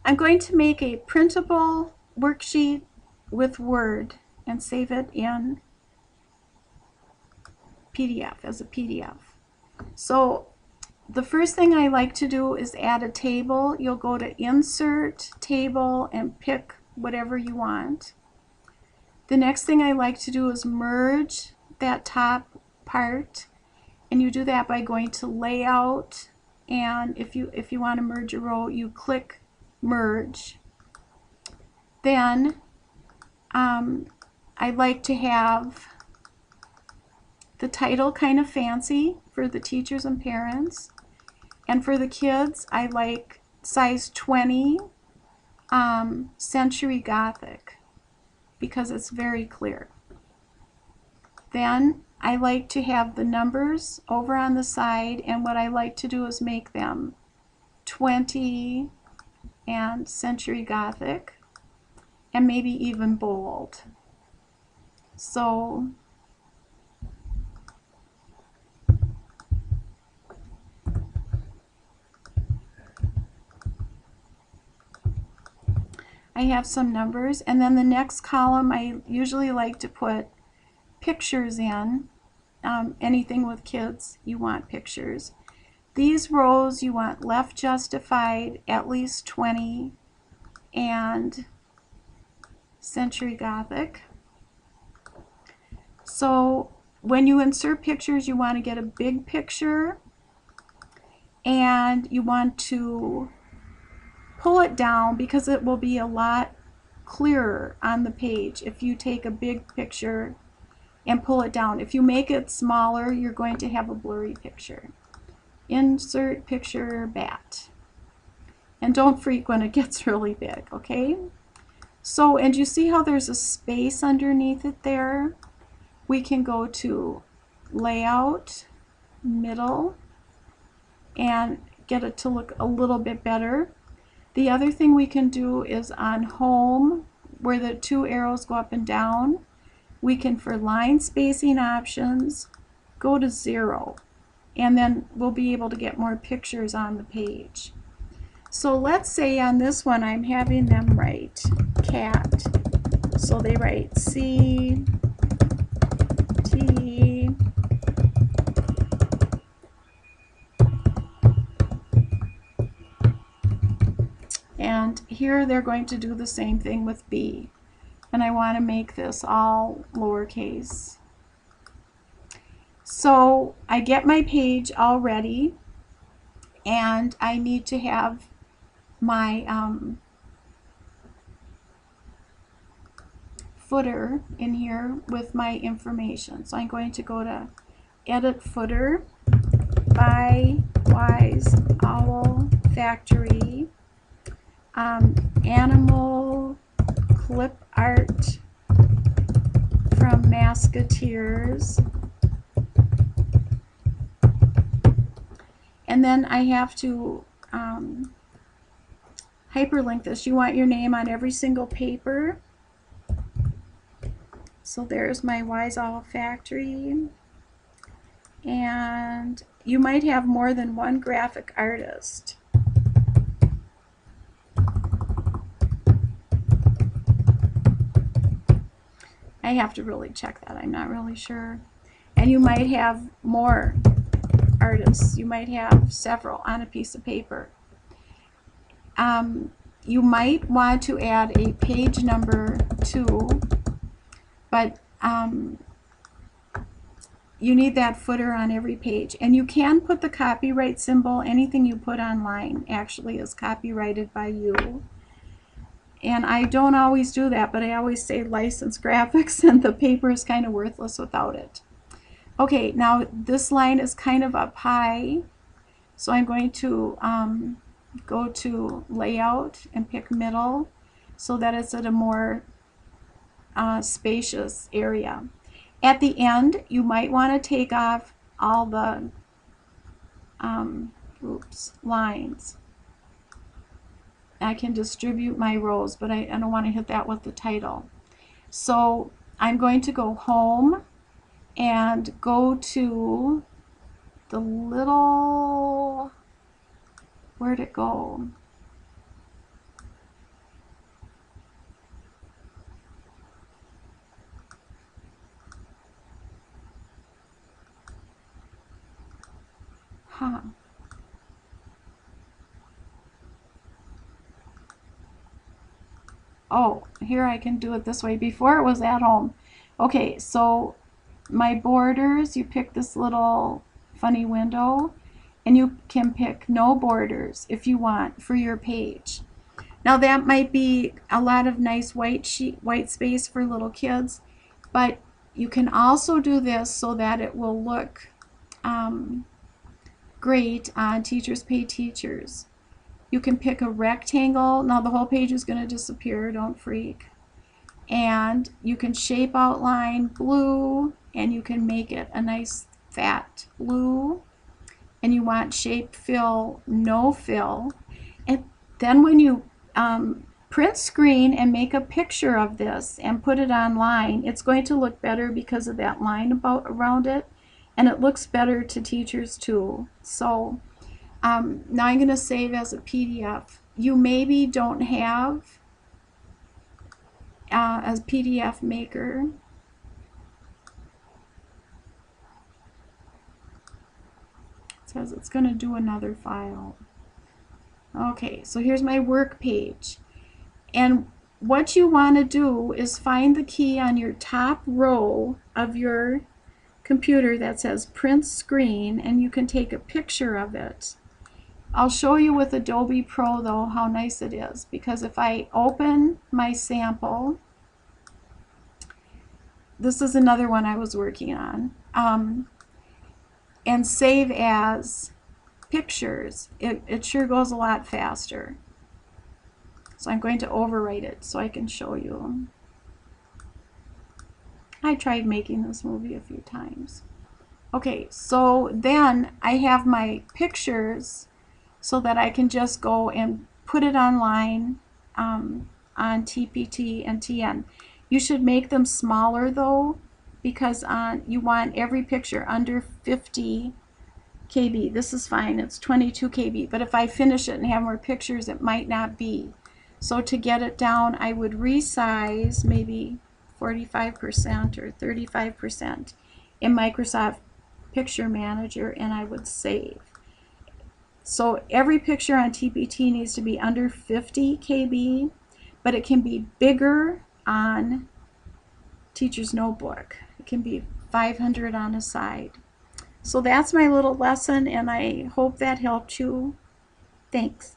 I'm going to make a printable worksheet with Word and save it in PDF as a PDF. So the first thing I like to do is add a table. You'll go to Insert, Table, and pick whatever you want. The next thing I like to do is merge that top part, and you do that by going to Layout, and if you want to merge a row, you click Merge. Then I like to have the title kind of fancy for the teachers and parents. And for the kids, I like size 20 Century Gothic because it's very clear. Then I like to have the numbers over on the side, and what I like to do is make them 20 and Century Gothic, and maybe even bold. So I have some numbers, and then the next column I usually like to put pictures in. Anything with kids, you want pictures. These rows you want left justified, at least 20, and Century Gothic. So when you insert pictures, you want to get a big picture, and you want to pull it down because it will be a lot clearer on the page if you take a big picture and pull it down. If you make it smaller, you're going to have a blurry picture. Insert picture bat. And don't freak when it gets really big, okay? So, and you see how there's a space underneath it there? We can go to Layout, Middle, and get it to look a little bit better. The other thing we can do is on Home, where the two arrows go up and down, we can, for line spacing options, go to 0, and then we'll be able to get more pictures on the page. So let's say on this one I'm having them write cat. So they write C, T, and here they're going to do the same thing with B. And I want to make this all lowercase. So I get my page all ready, and I need to have my footer in here with my information. So I'm going to go to Edit Footer by Wise Owl Factory, Animal Clip Art from Masketeers, and then I have to hyperlink this. You want your name on every single paper. So there's my Wise Owl Factory, and you might have more than one graphic artist. I have to really check that. I'm not really sure. And you might have more artists. You might have several on a piece of paper. You might want to add a page number too, but you need that footer on every page. And you can put the copyright symbol. Anything you put online actually is copyrighted by you. And I don't always do that, but I always say licensed graphics, and the paper is kind of worthless without it. Okay, now this line is kind of up high, so I'm going to go to Layout and pick Middle so that it's at a more spacious area. At the end, you might want to take off all the lines. I can distribute my rows, but I don't want to hit that with the title. So I'm going to go Home and go to the little, where'd it go? Huh. Oh, here I can do it this way. Before it was at home. Okay, so my borders, you pick this little funny window, and you can pick no borders if you want for your page. Now that might be a lot of nice white space for little kids, but you can also do this so that it will look great on Teachers Pay Teachers. You can pick a rectangle. Now the whole page is going to disappear, don't freak. And you can shape outline blue, and you can make it a nice fat blue. And you want shape fill, no fill. And then when you print screen and make a picture of this and put it online, it's going to look better because of that line around it, and it looks better to teachers too. So now I'm going to save as a PDF. You maybe don't have a PDF maker. It says it's going to do another file. Okay, so here's my work page. And what you want to do is find the key on your top row of your computer that says print screen, and you can take a picture of it. I'll show you with Adobe Pro though how nice it is, because if I open my sample, this is another one I was working on, and save as pictures, it sure goes a lot faster. So I'm going to overwrite it so I can show you. I tried making this movie a few times. Okay, so then I have my pictures so that I can just go and put it online on TPT and TN. You should make them smaller though, because you want every picture under 50 KB. This is fine, it's 22 KB, but if I finish it and have more pictures, it might not be. So to get it down, I would resize maybe 45% or 35% in Microsoft Picture Manager, and I would save. So every picture on TPT needs to be under 50 KB, but it can be bigger on Teacher's Notebook. It can be 500 on a side. So that's my little lesson, and I hope that helped you. Thanks.